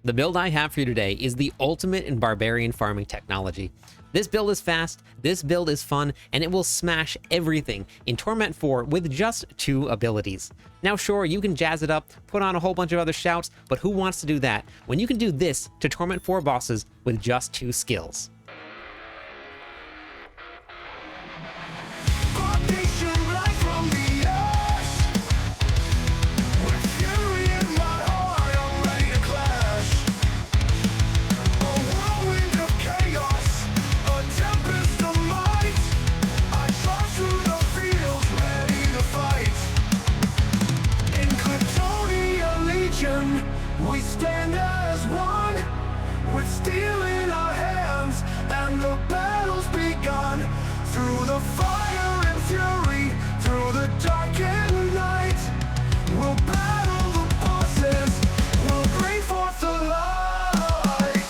The build I have for you today is the ultimate in barbarian farming technology. This build is fast, this build is fun, and it will smash everything in Torment 4 with just 2 abilities. Now sure, you can jazz it up, put on a whole bunch of other shouts, but who wants to do that when you can do this to Torment 4 bosses with just 2 skills? We stand as one, with steel in our hands, and the battle's begun. Through the fire and fury, through the darkened night, we'll battle the bosses, we'll bring forth the light.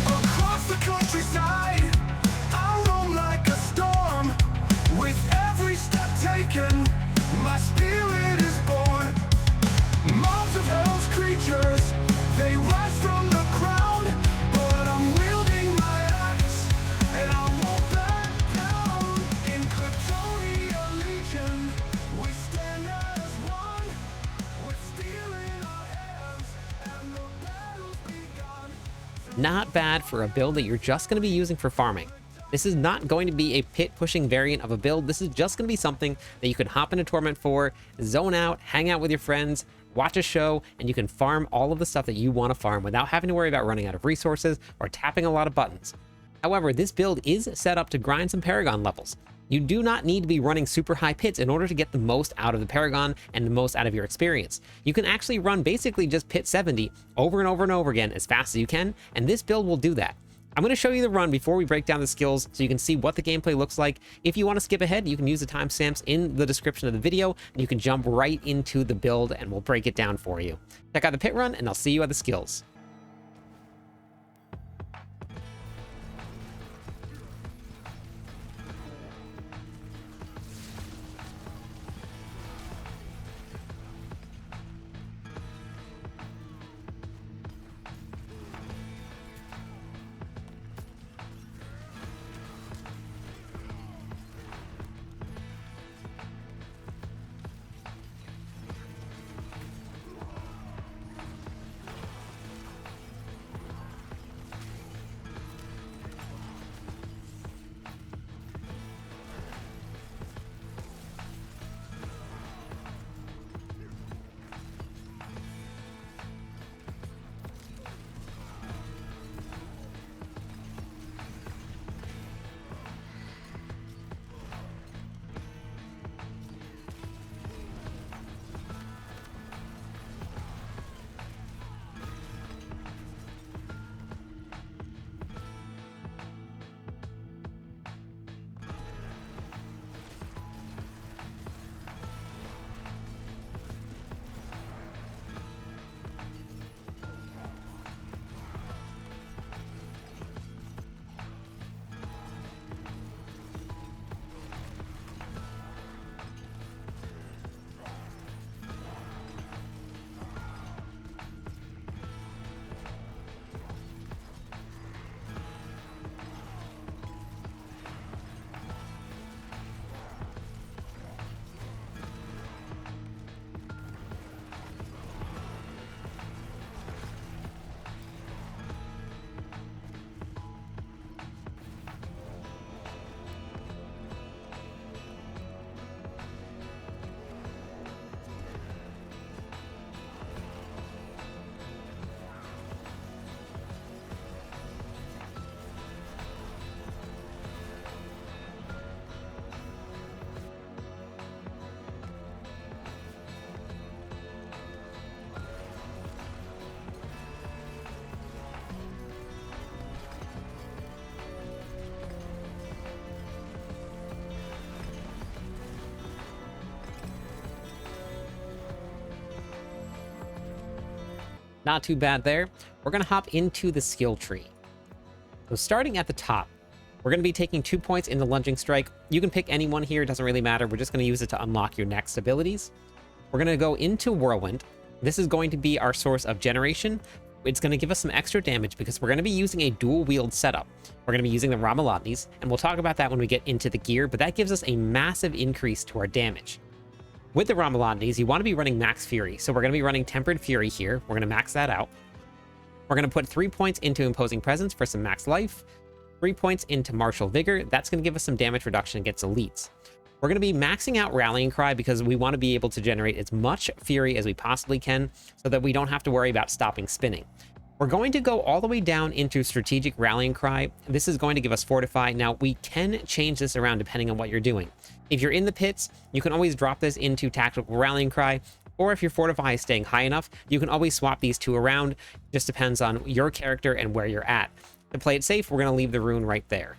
Across the countryside, my spirit is born. Mobs of hell's creatures, they rise from the ground, but I'm wielding my axe, and I won't back down. In Cliptis Legion, we stand as one, with steel in our hands, and the battle's begun. Not bad for a build that you're just going to be using for farming. This is not going to be a pit-pushing variant of a build. This is just going to be something that you can hop into Torment 4, zone out, hang out with your friends, watch a show, and you can farm all of the stuff that you want to farm without having to worry about running out of resources or tapping a lot of buttons. However, this build is set up to grind some Paragon levels. You do not need to be running super high pits in order to get the most out of the Paragon and the most out of your experience. You can actually run basically just pit 70 over and over and over again as fast as you can, and this build will do that. I'm going to show you the run before we break down the skills so you can see what the gameplay looks like. If you want to skip ahead, you can use the timestamps in the description of the video, and you can jump right into the build and we'll break it down for you. Check out the pit run, and I'll see you at the skills. Not too bad there. We're going to hop into the skill tree. So starting at the top, We're going to be taking 2 points into Lunging Strike. You can pick any one here, it doesn't really matter. We're just going to use it to unlock your next abilities. We're going to go into Whirlwind. This is going to be our source of generation. It's going to give us some extra damage because we're going to be using a dual wield setup. We're going to be using the Ramalotnis, and we'll talk about that when we get into the gear, but that gives us a massive increase to our damage. With the Ramalotnis, you want to be running Max Fury, so we're going to be running Tempered Fury here. We're going to max that out. We're going to put 3 points into Imposing Presence for some max life, 3 points into Martial Vigor. That's going to give us some damage reduction against elites. We're going to be maxing out Rallying Cry because we want to be able to generate as much Fury as we possibly can so that we don't have to worry about stopping spinning. We're going to go all the way down into Strategic Rallying Cry. This is going to give us Fortify. Now, we can change this around depending on what you're doing. If you're in the pits, you can always drop this into Tactical Rallying Cry, or if your Fortify is staying high enough, you can always swap these two around. Just depends on your character and where you're at. To play it safe, we're going to leave the rune right there.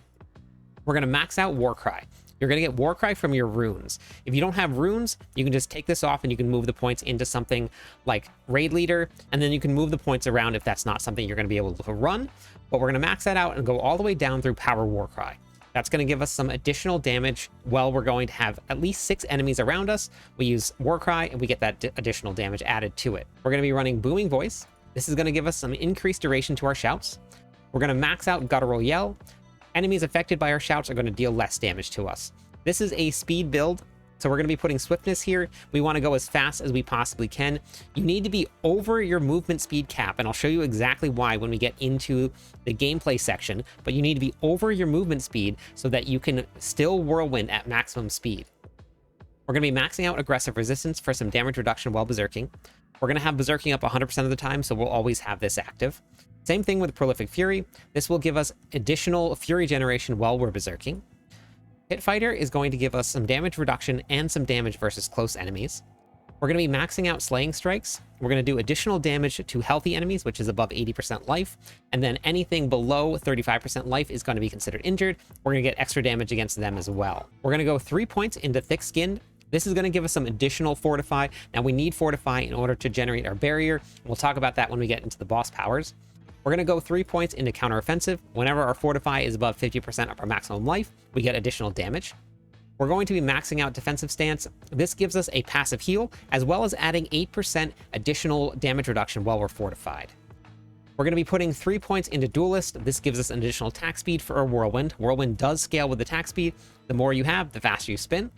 We're going to max out Warcry. You're going to get Warcry from your runes. If you don't have runes, you can just take this off and you can move the points into something like Raid Leader, and then you can move the points around if that's not something you're going to be able to run. But we're going to max that out and go all the way down through Power Warcry. That's going to give us some additional damage. Well, we're going to have at least 6 enemies around us. We use Warcry and we get that additional damage added to it. We're going to be running Booming Voice. This is going to give us some increased duration to our shouts. We're going to max out Guttural Yell. Enemies affected by our shouts are going to deal less damage to us. This is a speed build, so we're going to be putting swiftness here. We want to go as fast as we possibly can. You need to be over your movement speed cap, and I'll show you exactly why when we get into the gameplay section, but you need to be over your movement speed so that you can still whirlwind at maximum speed. We're going to be maxing out aggressive resistance for some damage reduction while berserking. We're going to have berserking up 100% of the time, so we'll always have this active. Same thing with Prolific Fury. This will give us additional Fury generation while we're berserking. Pit Fighter is going to give us some damage reduction and some damage versus close enemies. We're going to be maxing out Slaying Strikes. We're going to do additional damage to healthy enemies, which is above 80% life. And then anything below 35% life is going to be considered injured. We're going to get extra damage against them as well. We're going to go 3 points into Thick Skinned. This is going to give us some additional Fortify. Now, we need Fortify in order to generate our barrier. We'll talk about that when we get into the boss powers. We're going to go 3 points into Counteroffensive. Whenever our Fortify is above 50% of our maximum life, we get additional damage. We're going to be maxing out Defensive Stance. This gives us a passive heal, as well as adding 8% additional damage reduction while we're fortified. We're going to be putting 3 points into Duelist. This gives us an additional attack speed for our Whirlwind. Whirlwind does scale with attack speed. The more you have, the faster you spin.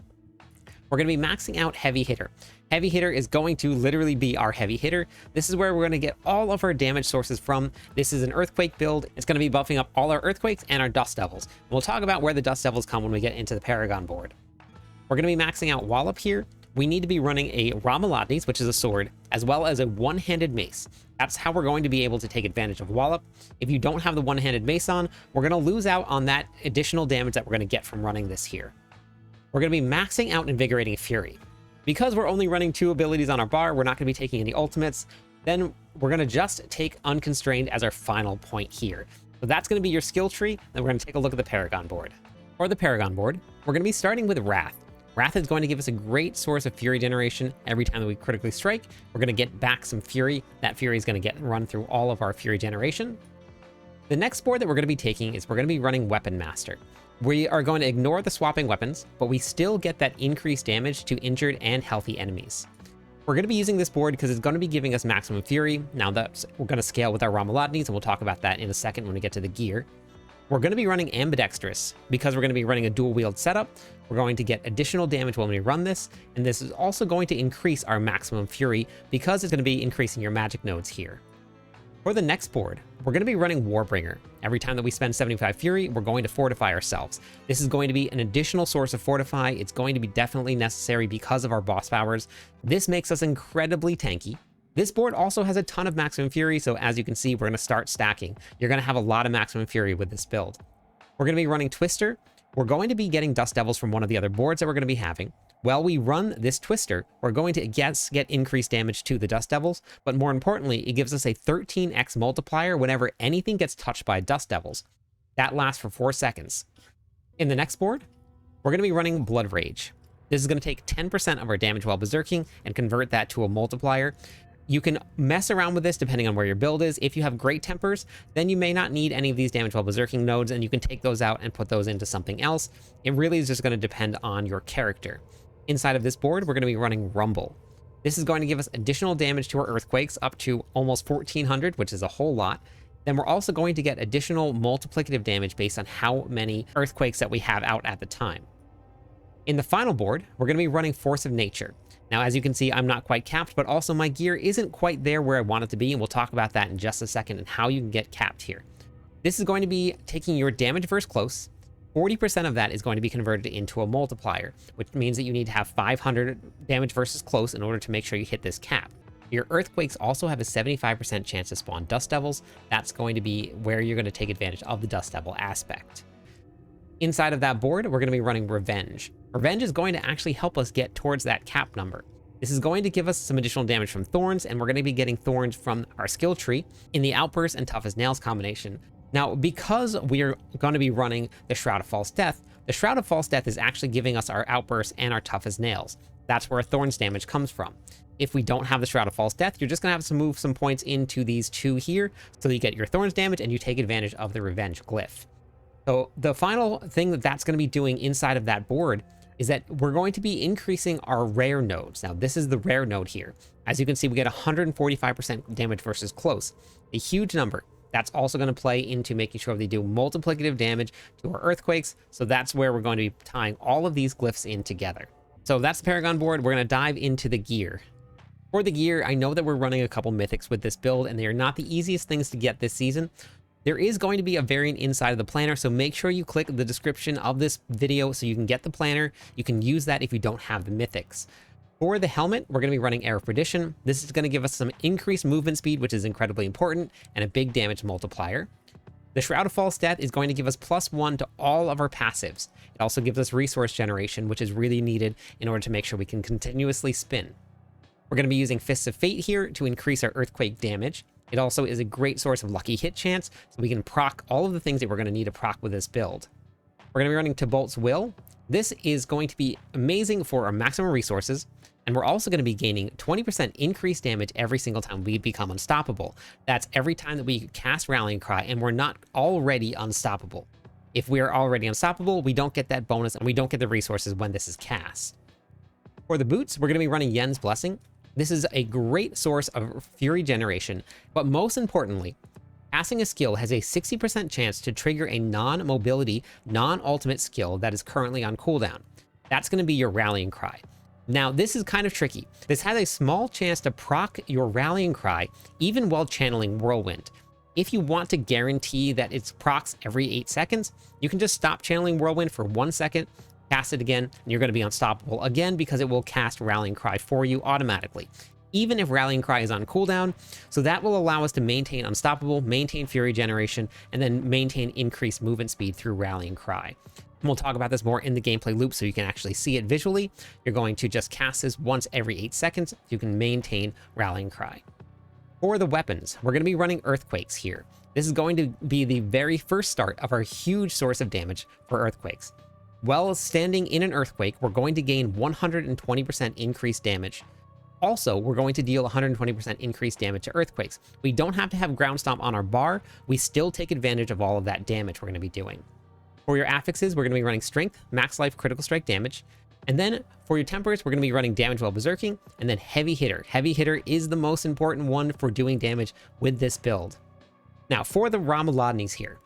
We're going to be maxing out Heavy Hitter. Heavy Hitter is going to literally be our Heavy Hitter. This is where we're going to get all of our damage sources from. This is an Earthquake build. It's going to be buffing up all our Earthquakes and our Dust Devils. And we'll talk about where the Dust Devils come when we get into the Paragon board. We're going to be maxing out Wallop here. We need to be running a Ramalotnis, which is a sword, as well as a one-handed mace. That's how we're going to be able to take advantage of Wallop. If you don't have the one-handed mace on, we're going to lose out on that additional damage that we're going to get from running this here. We're going to be maxing out Invigorating Fury. Because we're only running 2 abilities on our bar, we're not going to be taking any ultimates. Then we're going to just take Unconstrained as our final point here. So that's going to be your skill tree. Then we're going to take a look at the Paragon board. For the Paragon board, we're going to be starting with Wrath. Wrath is going to give us a great source of Fury generation. Every time that we critically strike, we're going to get back some Fury. That Fury is going to get run through all of our Fury generation. The next board that we're going to be taking is we're going to be running Weapon Master. We are going to ignore the swapping weapons, but we still get that increased damage to injured and healthy enemies. We're going to be using this board because it's going to be giving us maximum Fury. Now we're going to scale with our Ramalotnis, and we'll talk about that in a second when we get to the gear. We're going to be running Ambidextrous because we're going to be running a dual wield setup. We're going to get additional damage when we run this, and this is also going to increase our maximum Fury because it's going to be increasing your magic nodes here. For the next board, we're going to be running Warbringer. Every time that we spend 75 Fury, we're going to fortify ourselves. This is going to be an additional source of fortify. It's going to be definitely necessary because of our boss powers. This makes us incredibly tanky. This board also has a ton of maximum Fury, so as you can see, we're going to start stacking. You're going to have a lot of maximum Fury with this build. We're going to be running Twister. We're going to be getting Dust Devils from one of the other boards that we're going to be having. While we run this Twister, we're going to get increased damage to the Dust Devils, but more importantly, it gives us a 13x multiplier whenever anything gets touched by Dust Devils. That lasts for 4 seconds. In the next board, we're going to be running Blood Rage. This is going to take 10% of our damage while berserking and convert that to a multiplier. You can mess around with this depending on where your build is. If you have great tempers, then you may not need any of these damage while berserking nodes, and you can take those out and put those into something else. It really is just going to depend on your character. Inside of this board, we're going to be running Rumble. This is going to give us additional damage to our earthquakes up to almost 1400, which is a whole lot. Then we're also going to get additional multiplicative damage based on how many earthquakes that we have out at the time. In the final board, we're going to be running Force of Nature. Now, as you can see, I'm not quite capped, but also my gear isn't quite there where I want it to be, and we'll talk about that in just a second and how you can get capped here. This is going to be taking your damage versus close. 40% of that is going to be converted into a multiplier, which means that you need to have 500 damage versus close in order to make sure you hit this cap. Your earthquakes also have a 75% chance to spawn dust devils. That's going to be where you're going to take advantage of the dust devil aspect. Inside of that board, we're going to be running Revenge. Revenge is going to actually help us get towards that cap number. This is going to give us some additional damage from Thorns, and we're going to be getting Thorns from our skill tree in the Outburst and Tough as Nails combination. Now, because we're going to be running the Shroud of False Death, the Shroud of False Death is actually giving us our Outburst and our Tough as Nails. That's where Thorns damage comes from. If we don't have the Shroud of False Death, you're just going to have to move some points into these two here, so you get your Thorns damage and you take advantage of the Revenge glyph. So the final thing that's going to be doing inside of that board is that we're going to be increasing our rare nodes. Now, this is the rare node here. As you can see, we get 145% damage versus close, a huge number. That's also going to play into making sure they do multiplicative damage to our earthquakes. So that's where we're going to be tying all of these glyphs in together. So that's the Paragon board. We're going to dive into the gear. For the gear, I know that we're running a couple mythics with this build, and they are not the easiest things to get this season. There is going to be a variant inside of the planner, so make sure you click the description of this video so you can get the planner. You can use that if you don't have the mythics. For the helmet, we're going to be running Air of Perdition. This is going to give us some increased movement speed, which is incredibly important, and a big damage multiplier. The Shroud of False Death is going to give us +1 to all of our passives. It also gives us resource generation, which is really needed in order to make sure we can continuously spin. We're going to be using Fists of Fate here to increase our earthquake damage. It also is a great source of lucky hit chance, so we can proc all of the things that we're going to need to proc with this build. We're going to be running Tibolt's Will. This is going to be amazing for our maximum resources, and we're also going to be gaining 20% increased damage every single time we become unstoppable. That's every time that we cast Rallying Cry, and we're not already unstoppable. If we are already unstoppable, we don't get that bonus, and we don't get the resources when this is cast. For the boots, we're going to be running Yen's Blessing. This is a great source of fury generation, but most importantly, passing a skill has a 60% chance to trigger a non-mobility, non-ultimate skill that is currently on cooldown. That's going to be your Rallying Cry. Now, this is kind of tricky. This has a small chance to proc your Rallying Cry even while channeling Whirlwind. If you want to guarantee that it's procs every 8 seconds, you can just stop channeling Whirlwind for 1 second, cast it again, and you're going to be unstoppable again because it will cast Rallying Cry for you automatically, even if Rallying Cry is on cooldown. So that will allow us to maintain unstoppable, maintain fury generation, and then maintain increased movement speed through Rallying Cry. And we'll talk about this more in the gameplay loop so you can actually see it visually. You're going to just cast this once every 8 seconds. You can maintain Rallying Cry. For the weapons, we're going to be running Earthquakes here. This is going to be the very first start of our huge source of damage for Earthquakes. While standing in an earthquake, we're going to gain 120% increased damage. Also, we're going to deal 120% increased damage to earthquakes. We don't have to have ground stomp on our bar. We still take advantage of all of that damage we're going to be doing. For your affixes, we're going to be running strength, max life, critical strike damage. And then for your tempers, we're going to be running damage while berserking, and then heavy hitter. Heavy hitter is the most important one for doing damage with this build. Now, for the Ramalodnis here,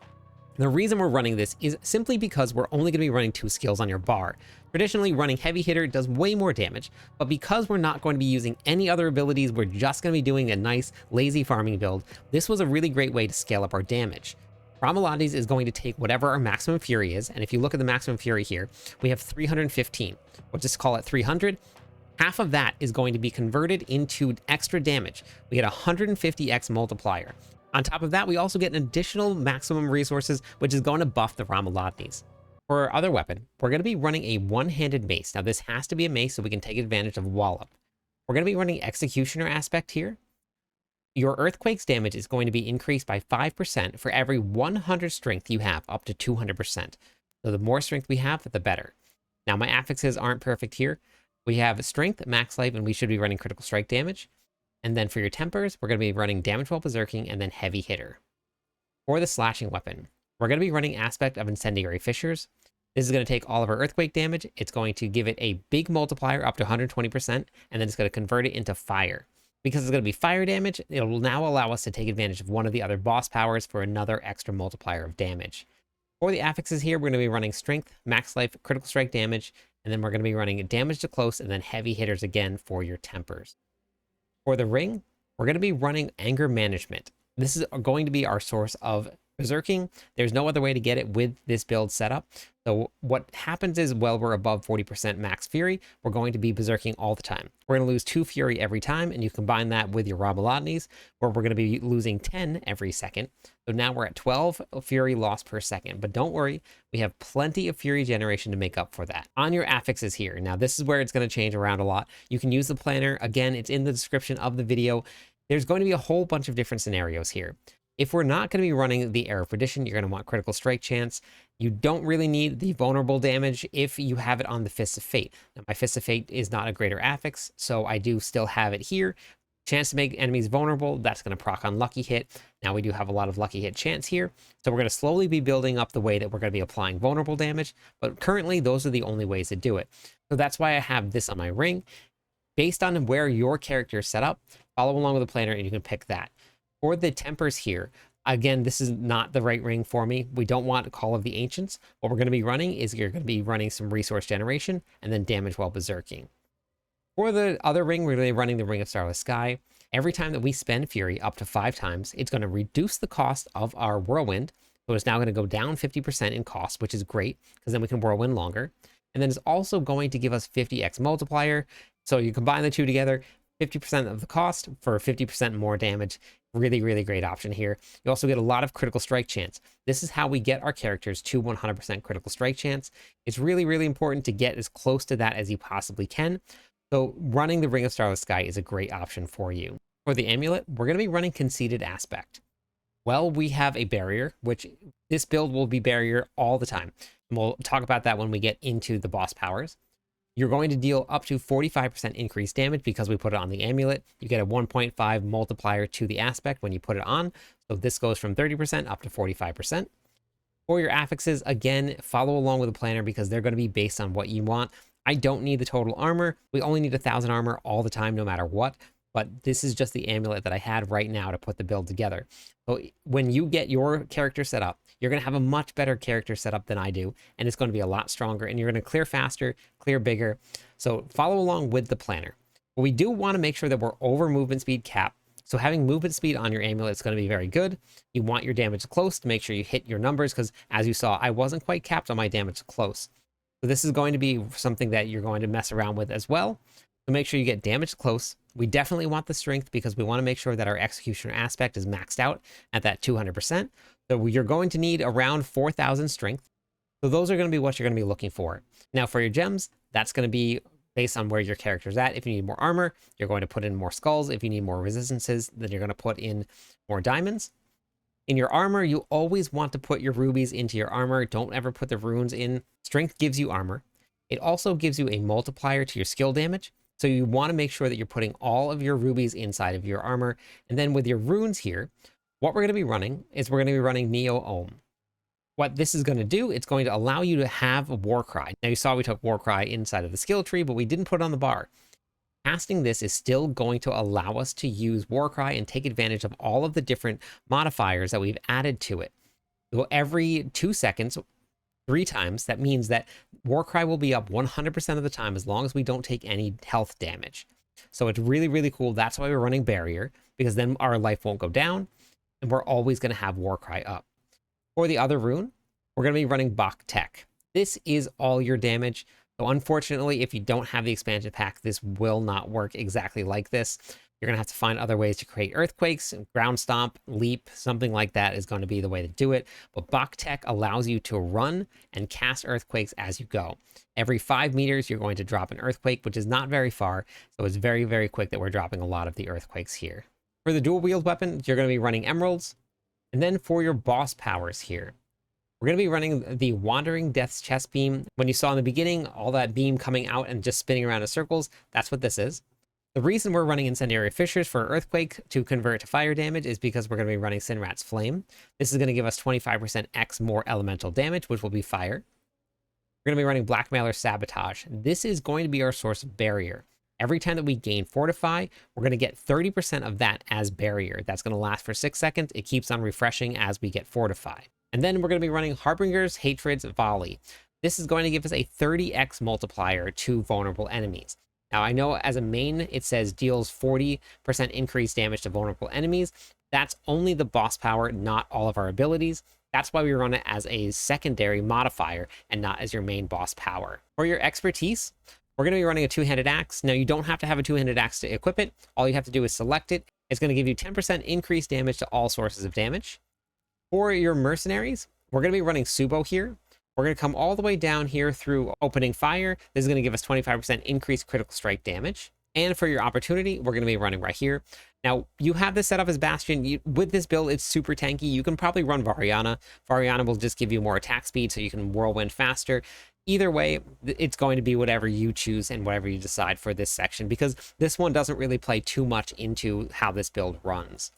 the reason we're running this is simply because we're only going to be running 2 skills on your bar. Traditionally, running Heavy Hitter does way more damage, but because we're not going to be using any other abilities, we're just going to be doing a nice, lazy farming build. This was a really great way to scale up our damage. Ramalodnis is going to take whatever our maximum fury is, and if you look at the maximum fury here, we have 315. We'll just call it 300. Half of that is going to be converted into extra damage. We get a 150x multiplier. On top of that, we also get an additional maximum resources, which is going to buff the Ramalodnis. For our other weapon, we're going to be running a one-handed mace. Now, this has to be a mace so we can take advantage of Wallop. We're going to be running Executioner aspect here. Your Earthquake's damage is going to be increased by 5% for every 100 strength you have, up to 200%. So the more strength we have, the better. Now, my affixes aren't perfect here. We have strength, max life, and we should be running critical strike damage. And then for your tempers, we're going to be running damage while berserking and then heavy hitter. For the slashing weapon, we're going to be running aspect of incendiary fissures. This is going to take all of our earthquake damage. It's going to give it a big multiplier up to 120%, and then it's going to convert it into fire. Because it's going to be fire damage, it will now allow us to take advantage of one of the other boss powers for another extra multiplier of damage. For the affixes here, we're going to be running strength, max life, critical strike damage, and then we're going to be running damage to close and then heavy hitters again for your tempers. For the ring, we're going to be running anger management. This is going to be our source of berserking. There's no other way to get it with this build setup. So what happens is, while we're above 40% max fury, we're going to be berserking all the time. We're going to lose 2 fury every time, and you combine that with your Rabalotnies, where we're going to be losing 10 every second. So now we're at 12 fury loss per second. But don't worry, we have plenty of fury generation to make up for that. On your affixes here, now this is where it's going to change around a lot. You can use the planner. Again, it's in the description of the video. There's going to be a whole bunch of different scenarios here. If we're not going to be running the Arrow of Perdition, you're going to want critical strike chance. You don't really need the vulnerable damage if you have it on the Fists of Fate. Now, my Fists of Fate is not a greater affix, so I do still have it here. Chance to make enemies vulnerable, that's going to proc on lucky hit. Now we do have a lot of lucky hit chance here, so we're going to slowly be building up the way that we're going to be applying vulnerable damage, but currently those are the only ways to do it. So that's why I have this on my ring. Based on where your character is set up, follow along with the planner and you can pick that. For the tempers here, again, this is not the right ring for me. We don't want Call of the Ancients. What we're going to be running is you're going to be running some resource generation and then damage while berserking. For the other ring, we're going to be running the Ring of Starless Sky. Every time that we spend Fury up to 5 times, it's going to reduce the cost of our Whirlwind. So it's now going to go down 50% in cost, which is great because then we can Whirlwind longer. And then it's also going to give us 50x multiplier. So you combine the two together, 50% of the cost for 50% more damage. Really, really great option here. You also get a lot of critical strike chance. This is how we get our characters to 100% critical strike chance. It's really, really important to get as close to that as you possibly can. So running the Ring of Starless Sky is a great option for you. For the Amulet, we're going to be running Conceited Aspect. Well, we have a barrier, which this build will be barrier all the time. And we'll talk about that when we get into the boss powers. You're going to deal up to 45% increased damage because we put it on the amulet. You get a 1.5 multiplier to the aspect when you put it on. So this goes from 30% up to 45%. For your affixes, again, follow along with the planner because they're going to be based on what you want. I don't need the total armor. We only need 1,000 armor all the time, no matter what. But this is just the amulet that I had right now to put the build together. So when you get your character set up, you're going to have a much better character setup than I do, and it's going to be a lot stronger, and you're going to clear faster, clear bigger. So follow along with the planner. But we do want to make sure that we're over movement speed cap. So having movement speed on your amulet is going to be very good. You want your damage close to make sure you hit your numbers, because as you saw, I wasn't quite capped on my damage close. So this is going to be something that you're going to mess around with as well. So make sure you get damage close. We definitely want the strength because we want to make sure that our executioner aspect is maxed out at that 200%. So you're going to need around 4,000 strength. So those are going to be what you're going to be looking for. Now for your gems, that's going to be based on where your character's at. If you need more armor, you're going to put in more skulls. If you need more resistances, then you're going to put in more diamonds. In your armor, you always want to put your rubies into your armor. Don't ever put the runes in. Strength gives you armor. It also gives you a multiplier to your skill damage. So you want to make sure that you're putting all of your rubies inside of your armor. And then with your runes here, what we're going to be running is we're going to be running Neo Ohm. What this is going to do, it's going to allow you to have a Warcry. Now you saw we took Warcry inside of the skill tree, but we didn't put it on the bar. Casting this is still going to allow us to use Warcry and take advantage of all of the different modifiers that we've added to it. So every 2 seconds, 3 times, that means that Warcry will be up 100% of the time as long as we don't take any health damage. So it's really, really cool. That's why we're running Barrier, because then our life won't go down, and we're always going to have Warcry up. For the other rune, we're going to be running Bach Tech. This is all your damage. So unfortunately, if you don't have the expansion pack, this will not work exactly like this. You're going to have to find other ways to create earthquakes, ground stomp, leap, something like that is going to be the way to do it. But Bach Tech allows you to run and cast earthquakes as you go. Every 5 meters, you're going to drop an earthquake, which is not very far. So it's very, very quick that we're dropping a lot of the earthquakes here. For the dual wield weapon, you're going to be running emeralds. And then for your boss powers here, we're going to be running the Wandering Death's Chest Beam. When you saw in the beginning, all that beam coming out and just spinning around in circles, that's what this is. The reason we're running Incendiary Fissures for Earthquake to convert to fire damage is because we're going to be running Sinrat's Flame. This is going to give us 25% X more elemental damage, which will be fire. We're going to be running Blackmailer Sabotage. This is going to be our source of barrier. Every time that we gain Fortify, we're going to get 30% of that as barrier. That's going to last for 6 seconds. It keeps on refreshing as we get Fortify. And then we're going to be running Harbinger's Hatred's Volley. This is going to give us a 30x multiplier to vulnerable enemies. Now, I know as a main, it says deals 40% increased damage to vulnerable enemies. That's only the boss power, not all of our abilities. That's why we run it as a secondary modifier and not as your main boss power. For your expertise, we're going to be running a two-handed axe. Now, you don't have to have a two-handed axe to equip it. All you have to do is select it. It's going to give you 10% increased damage to all sources of damage. For your mercenaries, we're going to be running Subo here. We're going to come all the way down here through opening fire. This is going to give us 25% increased critical strike damage. And for your opportunity, we're going to be running right here. Now, you have this set up as Bastion. With this build, it's super tanky. You can probably run Variana. Variana will just give you more attack speed so you can whirlwind faster. Either way, it's going to be whatever you choose and whatever you decide for this section, because this one doesn't really play too much into how this build runs.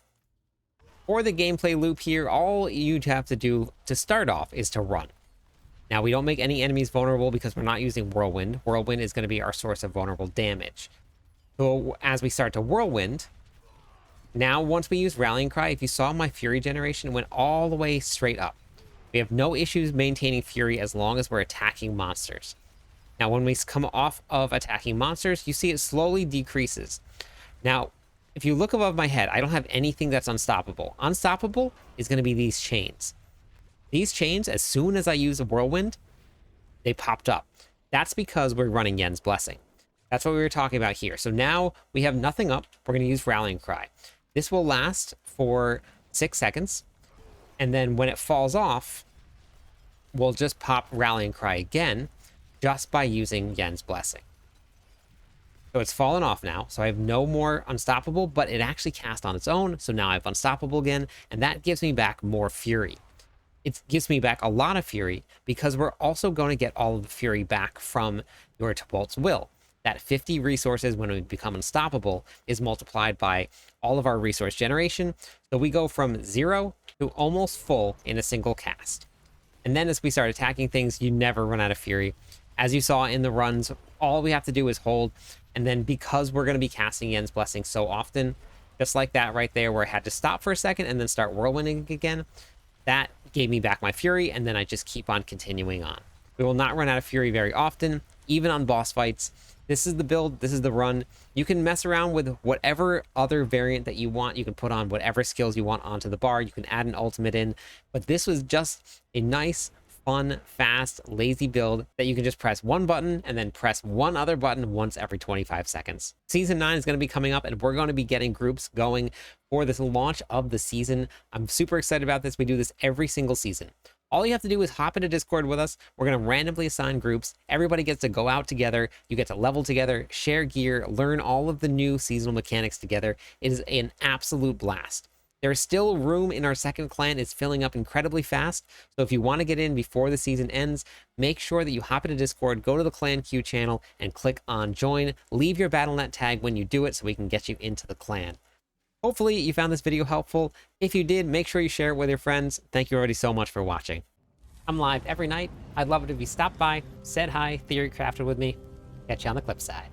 For the gameplay loop here, all you have to do to start off is to run. Now, we don't make any enemies vulnerable because we're not using Whirlwind. Whirlwind is going to be our source of vulnerable damage. So as we start to Whirlwind, now once we use Rallying Cry, if you saw my Fury generation, it went all the way straight up. We have no issues maintaining Fury as long as we're attacking monsters. Now, when we come off of attacking monsters, you see it slowly decreases. Now, if you look above my head, I don't have anything that's unstoppable. Unstoppable is going to be these chains. These chains, as soon as I use a Whirlwind, they popped up. That's because we're running Yen's Blessing. That's what we were talking about here. So now we have nothing up. We're going to use Rallying Cry. This will last for 6 seconds. And then when it falls off, we'll just pop Rallying Cry again just by using Yen's Blessing. So it's fallen off now. So I have no more Unstoppable, but it actually cast on its own. So now I have Unstoppable again. And that gives me back more Fury. It gives me back a lot of Fury because we're also going to get all of the Fury back from your Tibalt's Will. That 50 resources when we become unstoppable is multiplied by all of our resource generation. So we go from 0 to almost full in a single cast. And then as we start attacking things, you never run out of Fury. As you saw in the runs, all we have to do is hold. And then because we're going to be casting Yen's Blessing so often, just like that right there where I had to stop for a second and then start whirlwinding again, that gave me back my Fury, and then I just keep on continuing on. We will not run out of Fury very often, even on boss fights. This is the build, this is the run. You can mess around with whatever other variant that you want. You can put on whatever skills you want onto the bar. You can add an ultimate in, but this was just a nice, fun, fast, lazy build that you can just press one button and then press one other button once every 25 seconds. Season 9 is going to be coming up, and we're going to be getting groups going for this launch of the season. I'm super excited about this. We do this every single season. All you have to do is hop into Discord with us. We're going to randomly assign groups. Everybody gets to go out together. You get to level together, share gear, learn all of the new seasonal mechanics together. It is an absolute blast. There's still room in our second clan. It's filling up incredibly fast. So if you want to get in before the season ends, make sure that you hop into Discord, go to the Clan Q channel, and click on join. Leave your Battle.net tag when you do it so we can get you into the clan. Hopefully you found this video helpful. If you did, make sure you share it with your friends. Thank you already so much for watching. I'm live every night. I'd love it if you stopped by, said hi, theory crafted with me. Catch you on the clip side.